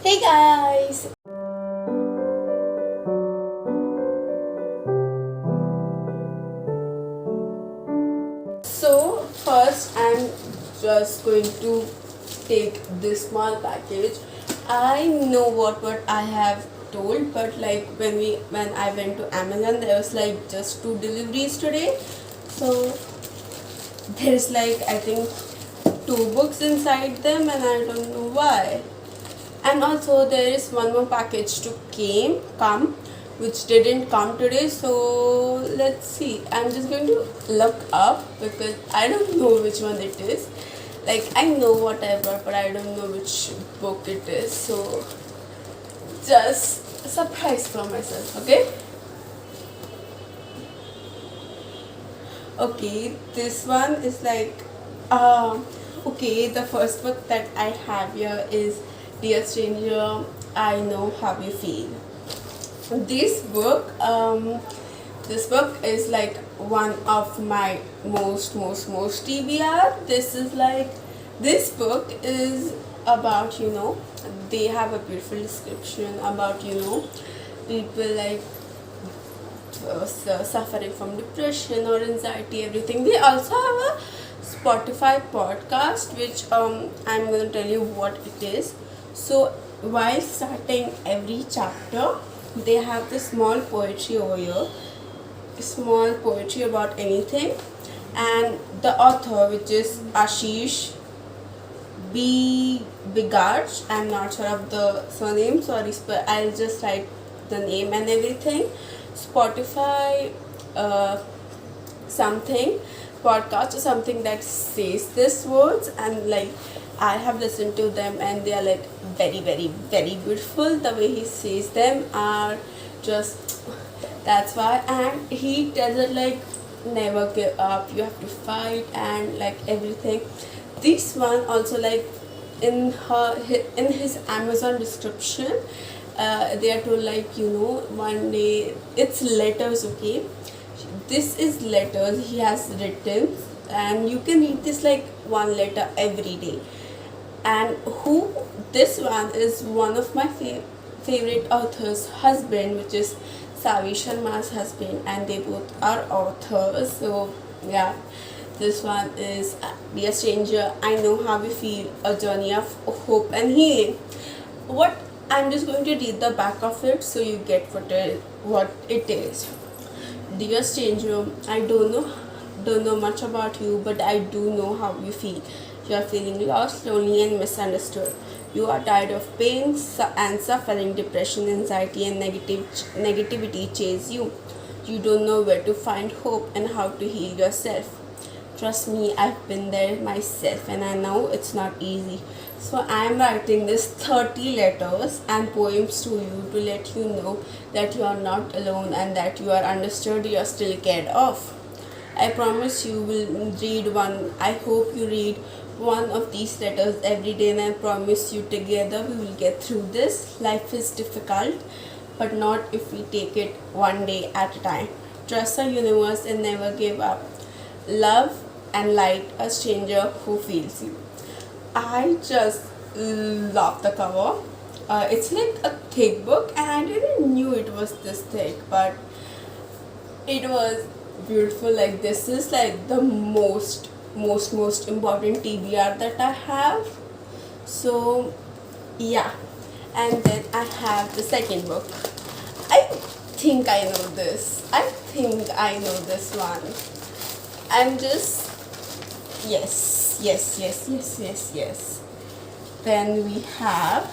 Hey guys! So, first I'm just going to take this small package. I know what I have told, but like when I went to Amazon, there was like just 2 deliveries today. So there's like I think 2 books inside them, and I don't know why. And also there is one more package to come which didn't come today, so let's see. I'm just going to look up because I don't know which one it is. Like I know what I brought, but I don't know which book it is, so just a surprise for myself. Okay, this one is like okay, the first book that I have here is Dear Stranger, I Know How You Feel. This book is like one of my most TBR. This book is about, they have a beautiful description about, people like suffering from depression or anxiety, everything. They also have a Spotify podcast, which I'm going to tell you what it is. So while starting every chapter, they have this small poetry over here, small poetry about anything, and the author, which is Ashish Bagrecha, I'm not sure of the surname, sorry, but I'll just write the name and everything. Spotify something podcast or something that says these words, and like I have listened to them, and they are like very beautiful. The way he says them are just, that's why. And he tells it like never give up, you have to fight, and like everything. This one also, like in his Amazon description, they are told like, one day it's letters. Okay, this is letters he has written, and you can read this like one letter every day. And who this one is, one of my favorite authors' husband, which is Savi Sharma's husband, and they both are authors. So yeah, this one is Dear Stranger, I Know How We Feel, a journey of hope and healing. What I'm just going to read the back of it so you get what it is. Dear stranger, I don't know much about you, but I do know how you feel. You are feeling lost, lonely, and misunderstood. You are tired of pain and suffering, depression, anxiety, and negativity chase you. You don't know where to find hope and how to heal yourself. Trust me, I've been there myself, and I know it's not easy. So I am writing this 30 letters and poems to you to let you know that you are not alone and that you are understood, you are still cared of. I promise you will read one. I hope you read one of these letters every day, and I promise you together we will get through this. Life is difficult, but not if we take it one day at a time. Trust the universe and never give up. Love and light a stranger who feels you. I just love the cover. It's like a thick book, and I didn't knew it was this thick, but it was beautiful. Like this is like the most important TBR that I have. So yeah, and then I have the second book. I think I know this. I think I know this one. I'm just, yes. Then we have,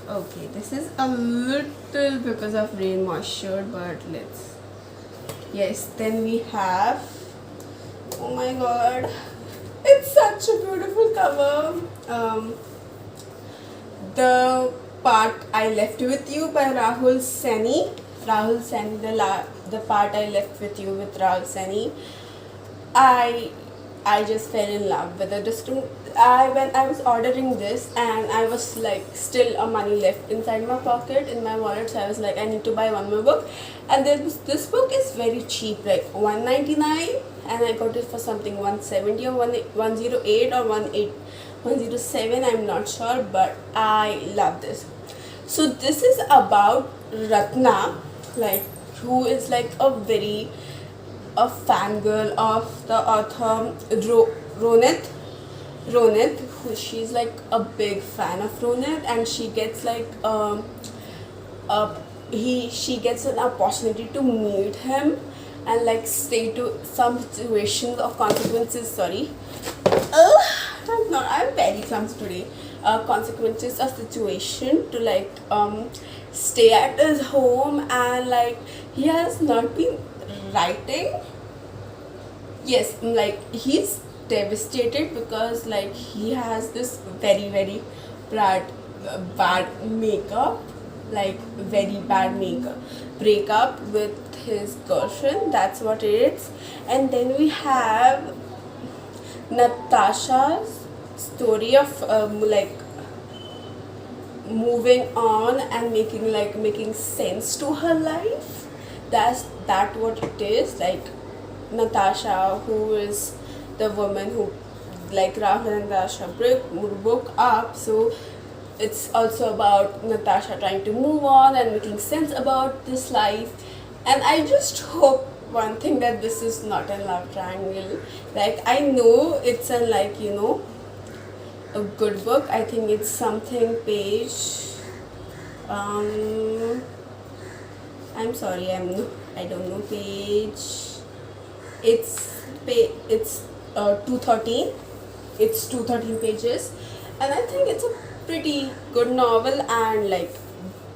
okay, this is a little because of rain moisture, but yes, then we have, oh my god, it's such a beautiful cover. The Part I Left With You by Rahul Saini. The part I left with you with Rahul Saini. I just fell in love with it. When I was ordering this, and I was like still a money left inside my pocket in my wallet, so I was like, I need to buy one more book. And this book is very cheap, like $199, and I got it for something 170 or 108 or 107, I'm not sure, but I love this. So this is about Ratna, like who is like a fangirl of the author Ronit. She's like a big fan of Ronit, and she gets like she gets an opportunity to meet him and like stay to some situations of consequences. Sorry, I'm very clumsy today. Consequences of situation to like stay at his home, and like he has not been writing. Yes, like he's devastated because like he has this very bad bad makeup, like very bad makeup breakup with his girlfriend. That's what it is. And then we have Natasha's story of like moving on and making sense to her life. That what it is. Like Natasha, who is the woman who like Rahul and Natasha broke up, so it's also about Natasha trying to move on and making sense about this life. And I just hope one thing, that this is not a love triangle. Like I know it's a like a good book. I think it's something page I'm sorry, I don't know page. It's 213. It's 213 pages, and I think it's a pretty good novel. And like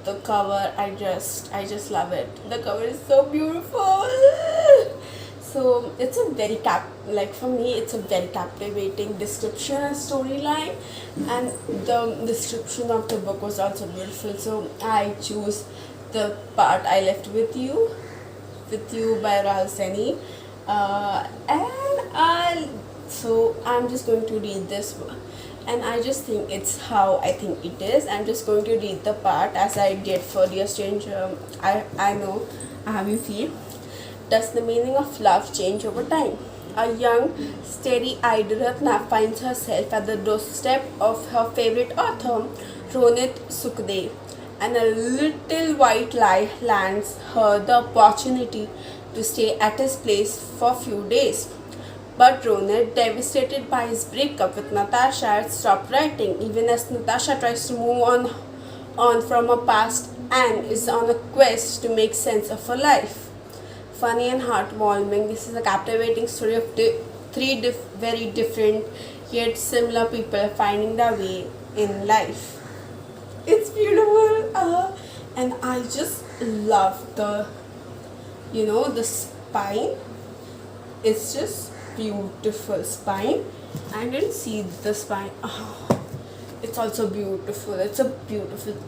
the cover, I just love it. The cover is so beautiful. So it's a very for me it's a very captivating description and storyline, and the description of the book was also beautiful. So I choose the part I left with you by Rahul Saini. So I'm just going to read this one, and I just think it's how I think it is. I'm just going to read the part as I did for Dear Stranger. I know how you feel. Does the meaning of love change over time? A young, steady-eyed Ratna finds herself at the doorstep of her favorite author, Ronit Sukhdev, and a little white lie lands her the opportunity to stay at his place for a few days. But Ronit, devastated by his breakup with Natasha, had stopped writing, even as Natasha tries to move on from her past and is on a quest to make sense of her life. Funny and heartwarming, this is a captivating story of three very different yet similar people finding their way in life. It's beautiful, and I just love the spine. It's just beautiful spine. I didn't see the spine. It's also beautiful.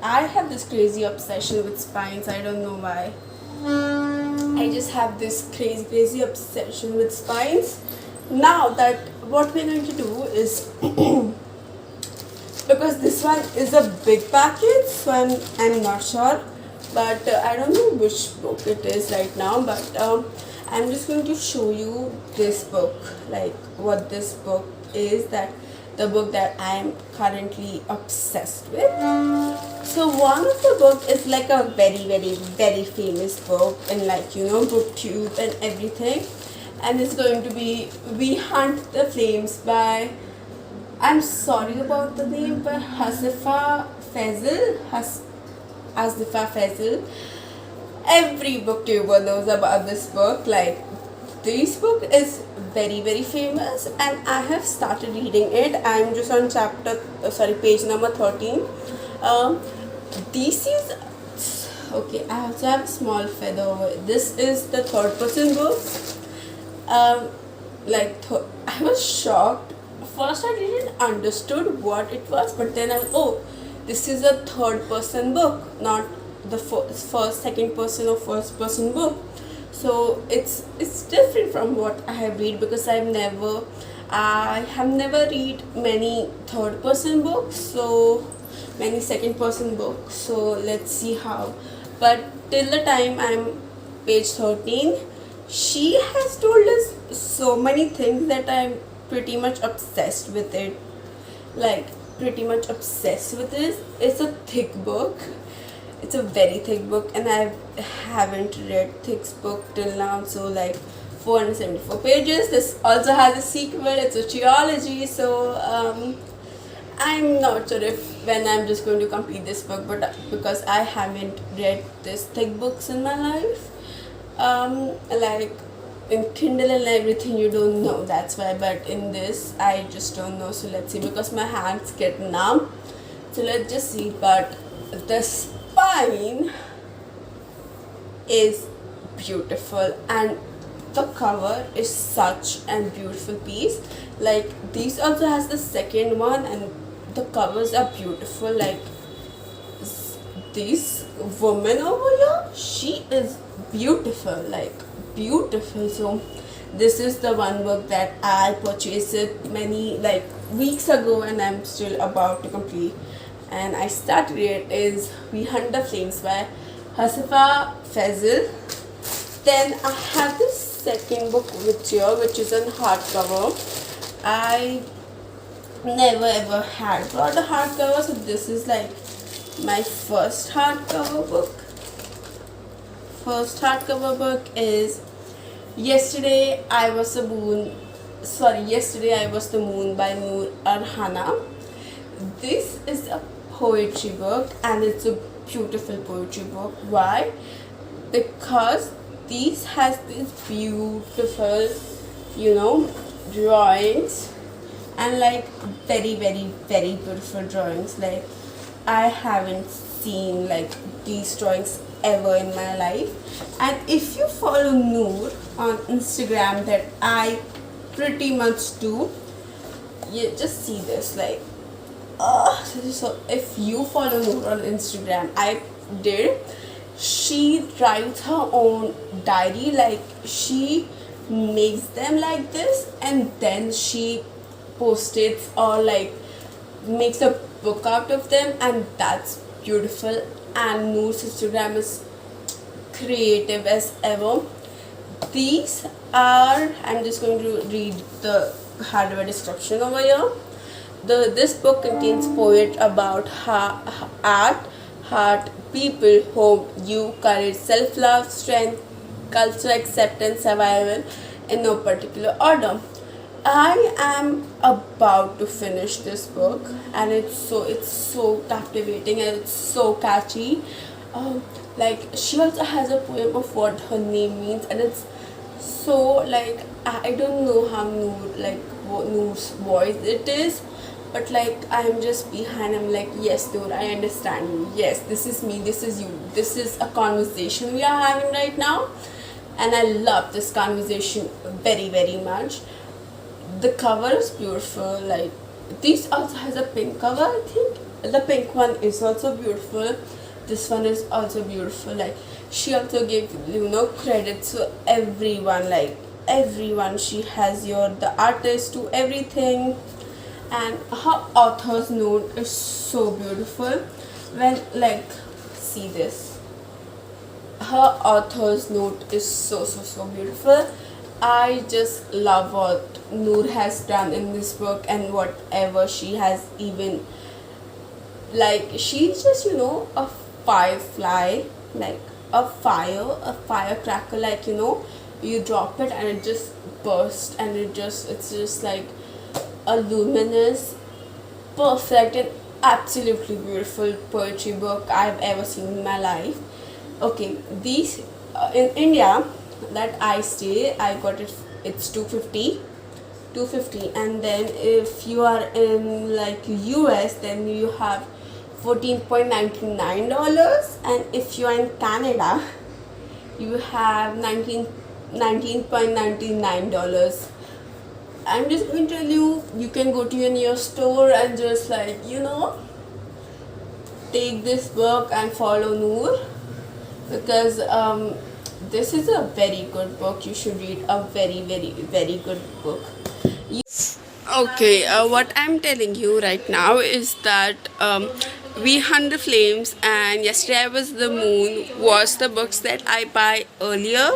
I have this crazy obsession with spines. I don't know why. I just have this crazy obsession with spines. Now that what we're going to do is because this one is a big package, so I'm not sure, but I don't know which book it is right now, but I'm just going to show you this book, like what this book is, that the book that I'm currently obsessed with. So one of the book is like a very famous book in BookTube and everything, and it's going to be We Hunt the Flames by, I'm sorry about the name, but Hafsah Faizal. Every booktuber knows about this book. Like, this book is very famous, and I have started reading it. I'm just on page number 13. This is okay. I also have a small feather over it. This is the third person book. I was shocked. First, I didn't understood what it was, but then this is a third person book, not the first, second person or first person book. So it's different from what I have read, because I have never read many third person books, so many second person books. So let's see how. But till the time I'm page 13, she has told us so many things that I'm pretty much obsessed with it. like pretty much obsessed with this. It's a thick book. It's a very thick book, and I haven't read thick book till now. So like 474 pages. This also has a sequel. It's a trilogy. So I'm not sure if when I'm just going to complete this book, but because I haven't read this thick books in my life, like in Kindle and everything, you don't know. That's why. But in this, I just don't know. So let's see. Because my hands get numb. So let's just see. But the spine is beautiful, and the cover is such a beautiful piece. Like these also has the second one, and the covers are beautiful. Like this woman over here, she is beautiful, like beautiful. So this is the one book that I purchased it many like weeks ago, and I'm still about to complete. And I started it is We Hunt the Flames by Hafsah Faizal. Then I have this second book with here, which is in hardcover. I never ever had brought a hardcover, so this is like my first hardcover book. First hardcover book is Yesterday I Was the Moon. Yesterday I Was the Moon by Noor Unnaha. This is a poetry book, and it's a beautiful poetry book. Why? Because these has these beautiful, drawings, and like very very very beautiful drawings. Like I haven't seen like these drawings ever in my life. And if you follow Noor on Instagram, that I pretty much do, you just see this like so if you follow Noor on Instagram, I did, she writes her own diary. Like she makes them like this, and then she posts it or like makes a book out of them, and that's beautiful. And Noor's Instagram is creative as ever. These are, I'm just going to read the hardware description over here. This book contains poetry about art, heart, people, home, you, courage, self-love, strength, culture, acceptance, survival, in no particular order. I am about to finish this book, and it's so captivating, and it's so catchy. Like she also has a poem of what her name means, and it's so like I don't know how Noor's voice it is, but like I'm just behind. I'm like, yes, Noor, I understand you. Yes, this is me. This is you. This is a conversation we are having right now, and I love this conversation very very much. The cover is beautiful. Like this also has a pink cover. I think the pink one is also beautiful. This one is also beautiful. Like she also gave credits to everyone. Like everyone, she has the artist to everything, and her author's note is so beautiful. When like see this, her author's note is so beautiful. I just love what Noor has done in this book, and whatever she has even, like she's just a firefly, like a firecracker, like you drop it and it just bursts, and it's just like a luminous, perfect, and absolutely beautiful poetry book I've ever seen in my life. Okay, these in India that I stay, I got it. It's 250, and then if you are in like US, then you have $14.99, and if you are in Canada, you have $19.99. I'm just going to tell you, you can go to your store and just like take this book and follow Noor, because this is a very good book. You should read a very very very good book. Okay, what I'm telling you right now is that We Hunt the Flames and Yesterday I Was the Moon was the books that I buy earlier.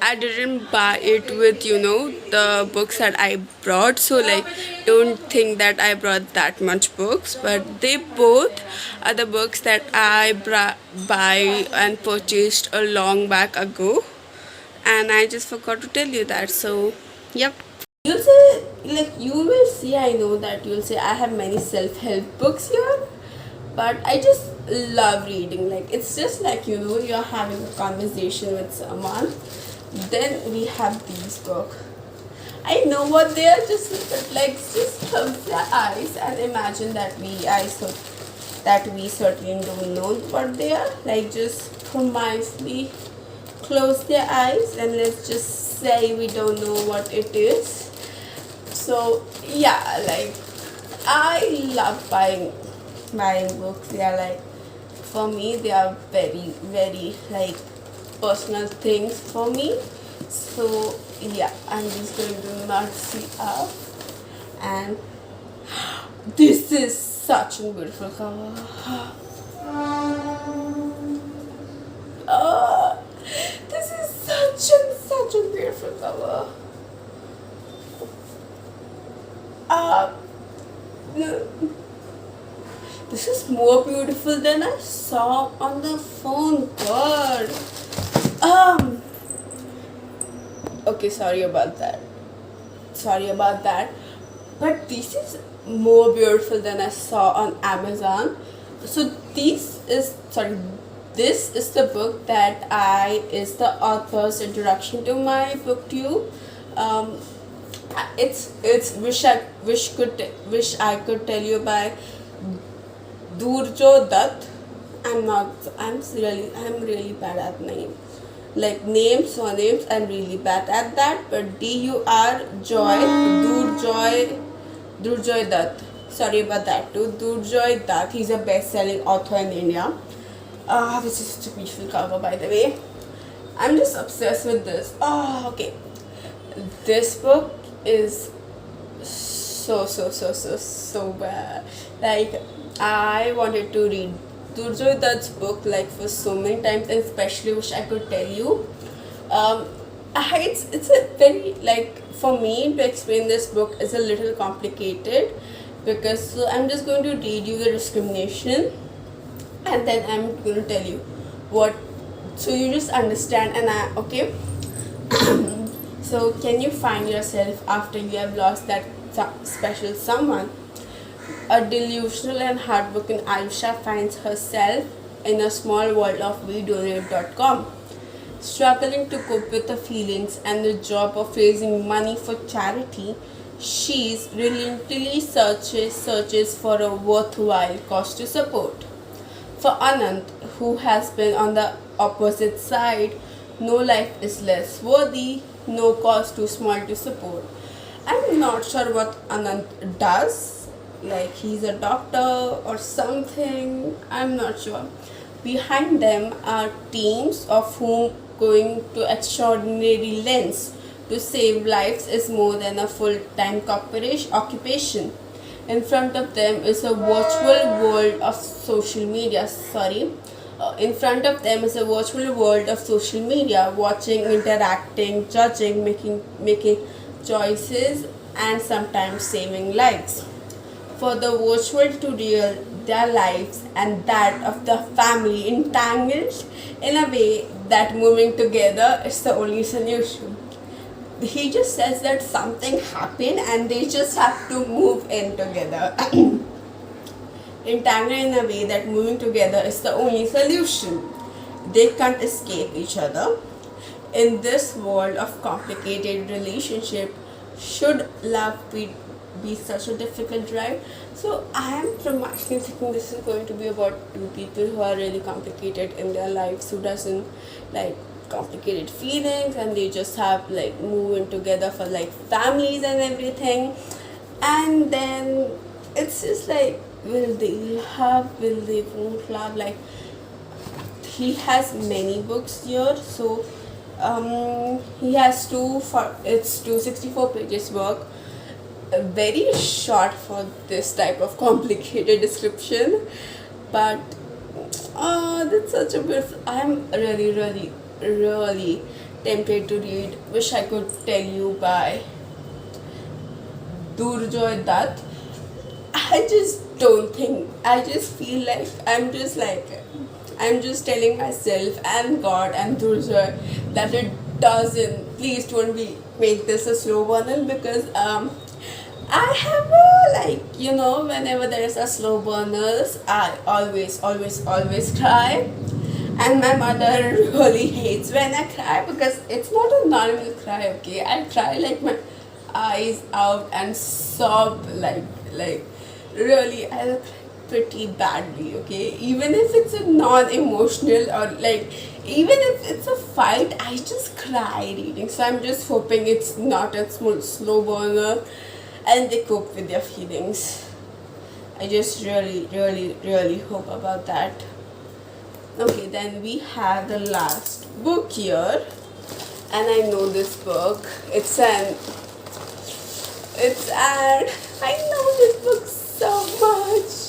I didn't buy it with, the books that I brought. So, like, don't think that I brought that much books. But they both are the books that I buy and purchased a long back ago. And I just forgot to tell you that. So, yep. You'll say, like, you will see, I know that you'll say, I have many self help books here, but I just love reading. Like, it's just like, you're having a conversation with someone, then we have these books. I know what they are, just like, just close their eyes and imagine that we certainly don't know what they are. Like, just promisely close their eyes and let's just say we don't know what it is. So yeah, like, I love buying books. They are like, for me, they are very, very, like, personal things for me. So yeah, I'm just going to mercy up, and this is such a beautiful cover. This is such a beautiful cover. No, this is more beautiful than I saw on the phone. God. Okay, sorry about that. But this is more beautiful than I saw on Amazon. So this is the book that is the author's introduction to my booktube. It's wish I could tell you by Durjoy Datta. I'm really bad at names. Like, names, surnames, I'm really bad at that. But Durjoy Datta. Sorry about that too. Durjoy Datta. He's a best-selling author in India. This is such a beautiful cover, by the way. I'm just obsessed with this. Okay. This book is so bad. Like, I wanted to read Durjoy Datta's book like for so many times, and especially wish I could tell you. It's a very, like, for me to explain this book is a little complicated, because I'm just going to read you the discrimination and then I'm going to tell you what, so you just understand. And okay. So, can you find yourself after you have lost that special someone? A delusional and heartbroken Aisha finds herself in a small world of byeee.com, struggling to cope with the feelings and the job of raising money for charity. She's relentlessly searches for a worthwhile cause to support. For Anand, who has been on the opposite side, no life is less worthy, no cause too small to support. I'm not sure what Anand does, like he's a doctor or something, I'm not sure. Behind them are teams of whom going to extraordinary lengths to save lives is more than a full-time occupation. In front of them is a virtual world of social media. In front of them is a virtual world of social media, watching, interacting, judging, making choices, and sometimes saving lives. For the virtual to real, their lives and that of the family entangled in a way that moving together is the only solution. He just says that something happened and they just have to move in together. Entangled in a way that moving together is the only solution. They can't escape each other. In this world of complicated relationship, should love be such a difficult drive? So I am from actually thinking this is going to be about two people who are really complicated in their lives, who doesn't like complicated feelings, and they just have like moving together for like families and everything. And then it's just like, will they won't love? Like, he has many books here, so he has 264 pages work, very short for this type of complicated description, but that's such a beautiful. I'm really tempted to read Wish I Could Tell You by Durjoy Datta. I just don't think, I just feel like I'm just telling myself and God and Durjoy that it doesn't, please don't make this a slow burner, because I have a, whenever there is a slow burners, I always cry. And my mother really hates when I cry, because it's not a normal cry, okay? I cry like my eyes out and sob like really, I'll cry pretty badly, okay? Even if it's a non-emotional, or like even if it's a fight, I just cry reading. So I'm just hoping it's not a slow burner and they cope with their feelings. I just really hope about that. Okay, then we have the last book here, and I know this book. I know this book so much.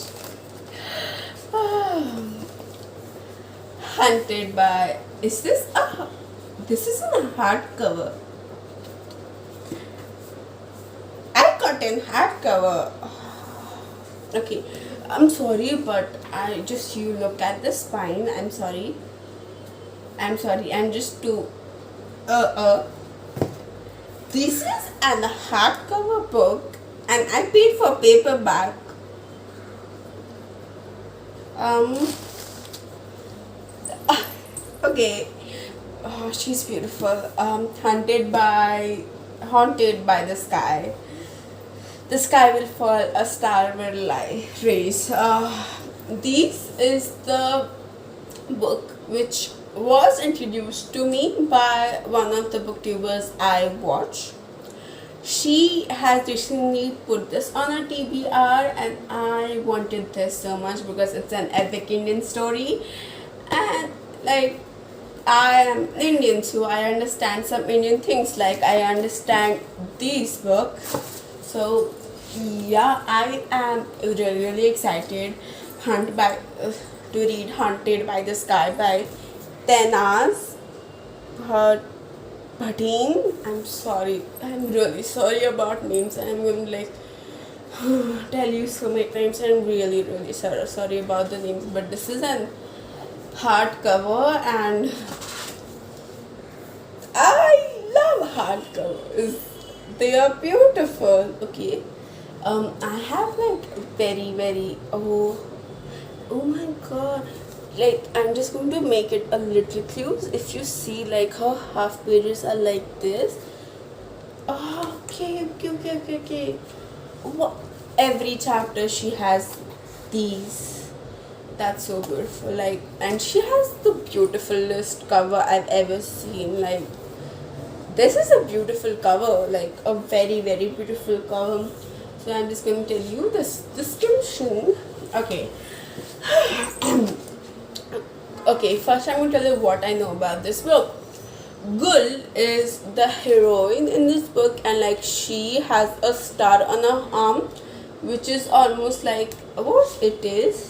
Hunted by, this is in a hardcover. I got in hardcover. Okay, I'm sorry, but you look at the spine. I'm sorry, I'm just too, this is an hardcover book, and I paid for paperback. Okay, oh, she's beautiful. Haunted by the sky. The sky will fall, a star will rise. This is the book which was introduced to me by one of the booktubers I watch. She has recently put this on her TBR, and I wanted this so much because it's an epic Indian story, and like, I am Indian, so I understand some Indian things, like I understand this book. So yeah, I am really excited to read Haunted by the Sky by Tanaz Bhathena. I'm really sorry about names, and I'm going to tell you so many times. I'm really sorry about the names, but this is an hardcover, and I love hardcovers. They are beautiful. Okay, I have very oh my god, I'm just going to make it a little close. If you see her half pages are like this. Oh, okay. What? Every chapter she has these. That's so beautiful. And she has the beautifulest cover I've ever seen. This is a beautiful cover, a very beautiful cover. So I'm just going to tell you this description. Okay. Okay, first I'm going to tell you what I know about this book. Gul is the heroine in this book, and she has a star on her arm, which is almost what it is.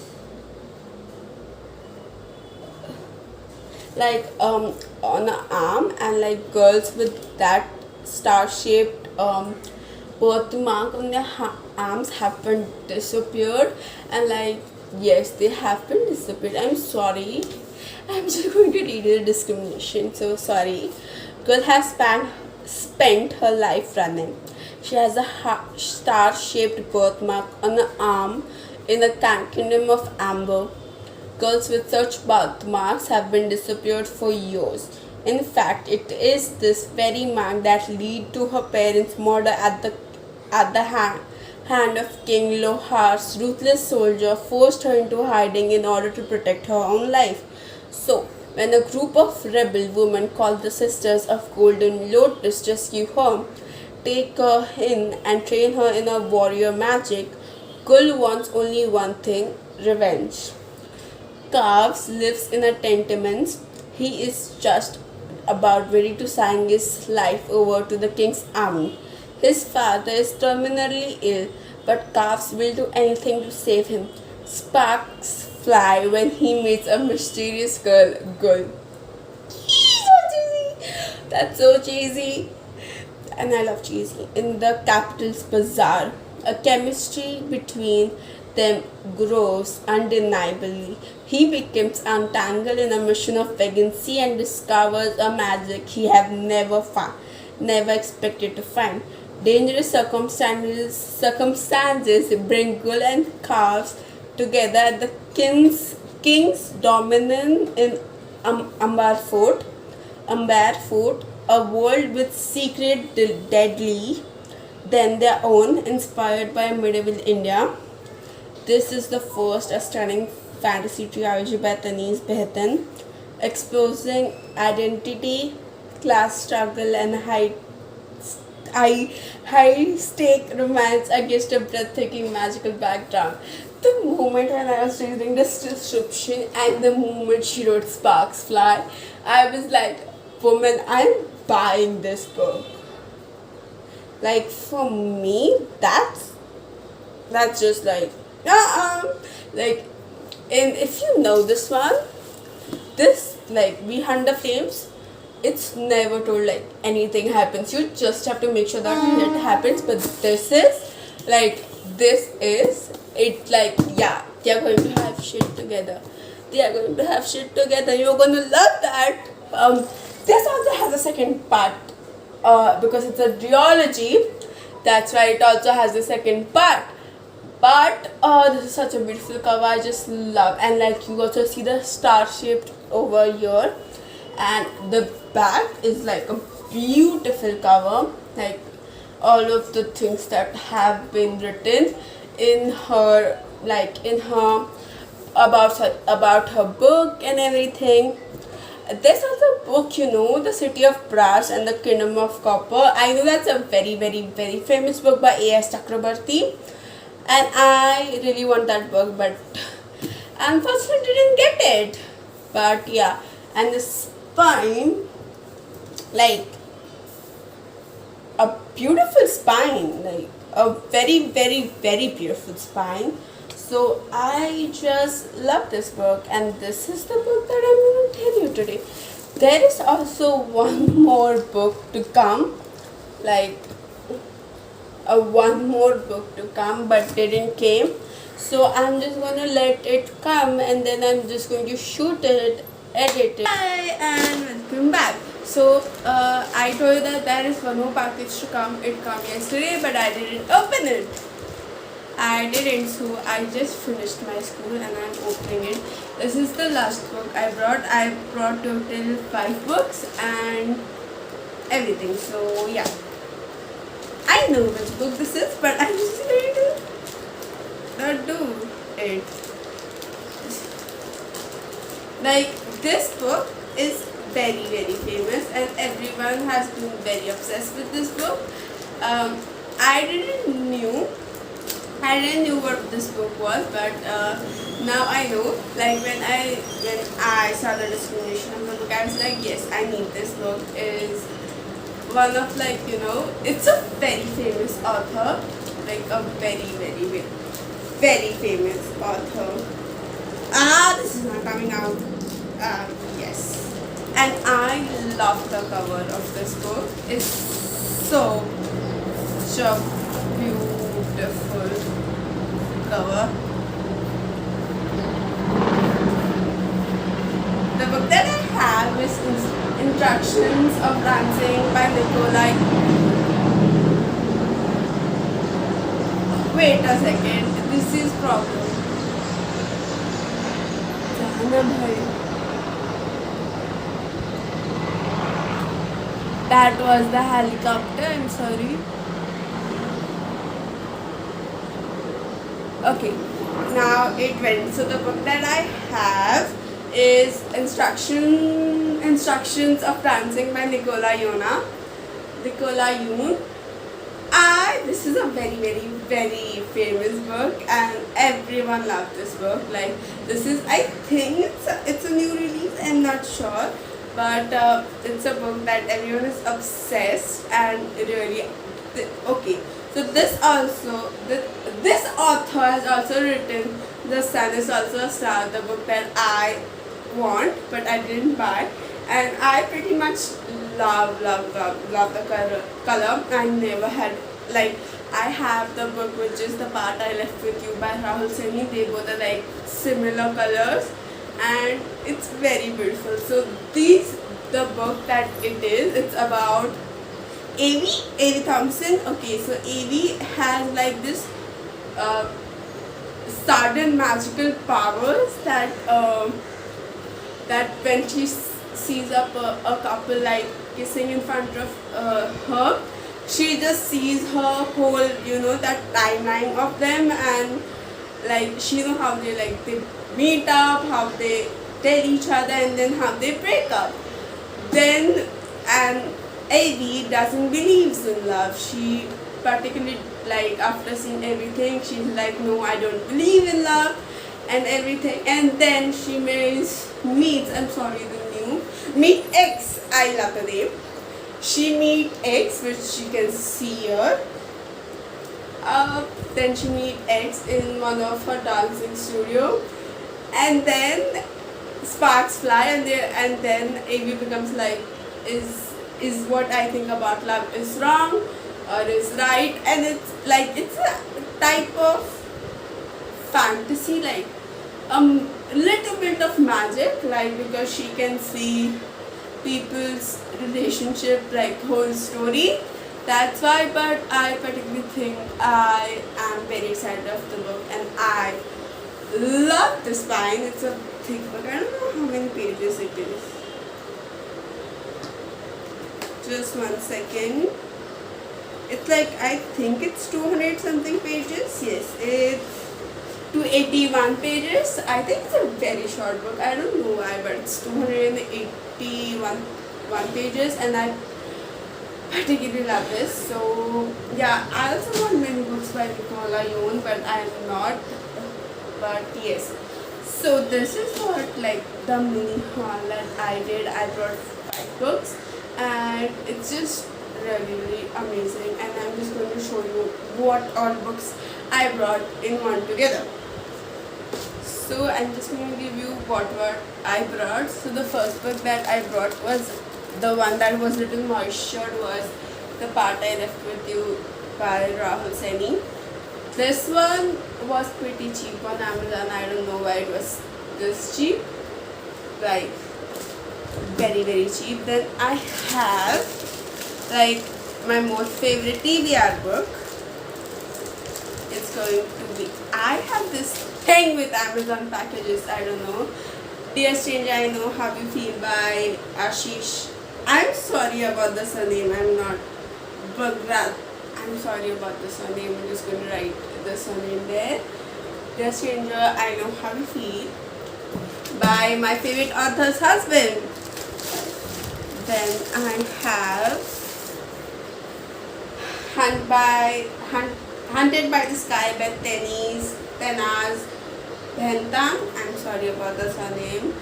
On her arm, and girls with that star-shaped birthmark on their arms have been disappeared, and yes, they have been disappeared. I'm sorry, I'm just going to read the discrimination, so sorry. Girl has spent her life running. She has a star-shaped birthmark on her arm in the kingdom of Amber. Girls with such birthmarks have been disappeared for years. In fact, it is this very mark that led to her parents' murder at the hand of King Lohar's ruthless soldier forced her into hiding in order to protect her own life. So, when a group of rebel women called the Sisters of Golden Lotus rescue her, take her in and train her in her warrior magic, Gul wants only one thing: revenge. Kavs lives in a tenement. He is just about ready to sign his life over to the king's army. His father is terminally ill, but Kavs will do anything to save him. Sparks fly when he meets a mysterious girl, Gul. That's so cheesy. And I love cheesy. In the capital's bazaar, a chemistry between them grows undeniably. He becomes entangled in a mission of vacancy and discovers a magic he have never expected to find. Dangerous circumstances bring Gul and calves together at the king's dominant in Ambar Fort. Amber Fort, a world with secret deadly than their own, inspired by medieval India. This is the first stunning fantasy trilogy by Tanaz Bhathena, exposing identity, class struggle, and high, high stake romance against a breathtaking magical background. The moment when I was reading this description and the moment she wrote Sparks Fly, I was like, woman, I'm buying this book. Like for me, that's just like like and if you know this one, this like We Hunt the Flames, it's never told like anything happens. You just have to make sure that it happens. But this is it like yeah, they are going to have shit together. They are going to have shit together. You're gonna love that. This also has a second part because it's a duology. That's why it also has the second part. But this is such a beautiful cover. I just love, and like you also see the star shaped over here, and the back is like a beautiful cover. Like all of the things that have been written in her, like in her about her book and everything. There's also a book, The City of Brass and the Kingdom of Copper. I know that's a very, very, very famous book by A.S. Chakrabarti. And I really want that book, but unfortunately didn't get it. But yeah, and the spine, like a beautiful spine, like a very, very, very beautiful spine. So I just love this book, and this is the book that I'm going to tell you today. There is also one more book to come, like one more book to come, but didn't came. So I'm just going to let it come, and then I'm just going to shoot it, edit it. Hi and welcome back. So I told you that there is one more package to come. It came yesterday, but I didn't open it. So I just finished my school and I'm opening it. This is the last book I brought. I brought total 5 books and everything. So yeah, I know which book this is, but I'm just going to do it. Like this book is very, very famous and everyone has been very obsessed with this book. I didn't knew what this book was, but now I know. Like when I saw the description of the book, I was like, yes, I need this book. Is one of it's a very famous author, like a very, very, very, very famous author. This is not coming out. Yes, and I love the cover of this book. It's so beautiful cover. The book that I have is Instructions of Dancing by Nicola. Wait a second, this is problem. That was the helicopter, I'm sorry. Okay, now it went. So the book that I have is Instructions of Dancing by Nicola Yoon. This is a very, very, very famous book and everyone loves this book. Like this is, I think it's a new release, I'm not sure, but it's a book that everyone is obsessed and really okay. So this author has also written The Sun is Also a Star, the book that I want but I didn't buy, and I pretty much love the color. I never had, like, I have the book which is The Part I Left With You by Rahul Saini. They both are like similar colors and it's very beautiful. So the book that it's about Avie Thompson. Okay, so Avie has like this sudden magical powers that when she sees a couple like kissing in front of her, she just sees her whole, that timeline of them, and like she know how they meet up, how they tell each other, and then how they break up. Then and Avie doesn't believe in love. She particularly, like, after seeing everything, she's like, no, I don't believe in love and everything. And then she meet X. I love the name. She meet X, which she can see here. Then she meet X in one of her dancing studio, and then sparks fly, and then Avie becomes like, is what I think about love is wrong or is right, and it's a type of fantasy, like little bit of magic, like, because she can see people's relationship, like whole story. That's why, but I particularly think I am very excited of the book, and I love the spine. It's a thick book. I don't know how many pages it is. Just 1 second. It's like, I think it's 200 something pages. Yes, it's 281 pages. I think it's a very short book. I don't know why, but it's 281 pages, and I particularly love this. So yeah, I also want many books by Nicola, Yoon, but I'm not. But yes, so this is what, like, the mini haul that I did. I brought 5 books, and it's just really amazing, and I'm just going to show you what all books I brought in one together. So I'm just going to give you what I brought. So the first book that I brought was the one that was little moistured, was The Part I Left With You by Rahul Saini. This one was pretty cheap on Amazon. I don't know why it was this cheap, like very very cheap. Then I have, like, my most favorite TBR book. It's going to be, I have this thing with Amazon packages, I don't know. Dear Stranger, I Know How You Feel by Ashish. I'm sorry about the surname, I'm sorry about the surname. I'm just going to write the surname there. Dear Stranger, I Know How You Feel by my favorite author's husband. Then I have Hunted by the Sky by Tanaz Bhathena. I'm sorry about the surname.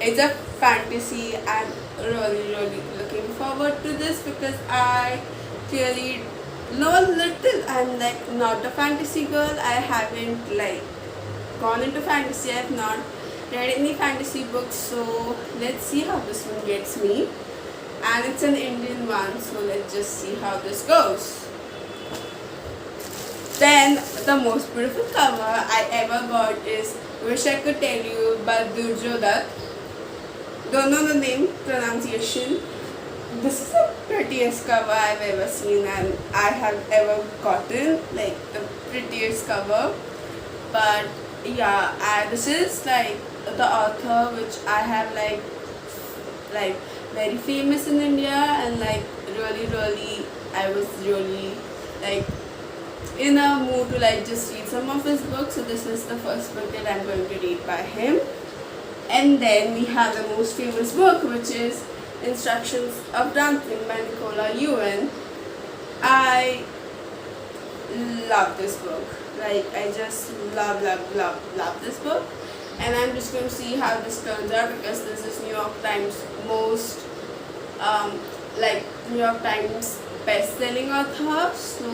It's a fantasy. I'm really looking forward to this, because I clearly know a little. I'm like not a fantasy girl. I haven't like gone into fantasy. I have not read any fantasy books, so let's see how this one gets me. And it's an Indian one, so let's just see how this goes. Then the most beautiful cover I ever got is Wish I Could Tell You by Durjoy Datta. Don't know the name, pronunciation. This is the prettiest cover I've ever seen, and I have ever gotten, like the prettiest cover. But yeah, this is like the author which I have like very famous in India, and like really I was really like in a mood to like just read some of his books. So this is the first book that I'm going to read by him. And then we have the most famous book, which is Instructions of Dancing by Nicola. I love this book. Like, I just love this book. And I'm just going to see how this turns out, because this is New York Times most New York Times best-selling author. So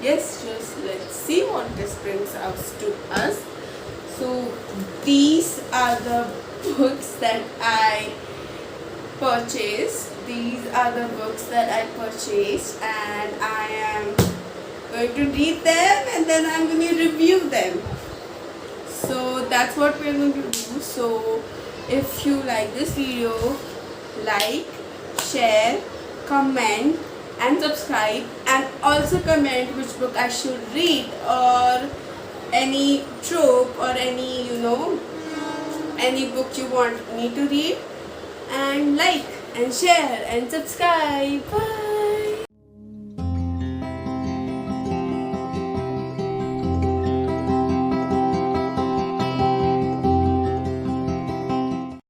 yes, just let's see what this brings out to us. So these are the books that I purchased. These are the books that I purchased, and I am going to read them and then I'm going to review them. So that's what we're going to do. So if you like this video, like, share, comment and subscribe, and also comment which book I should read, or any trope, or any any book you want me to read, and like and share and subscribe. Bye.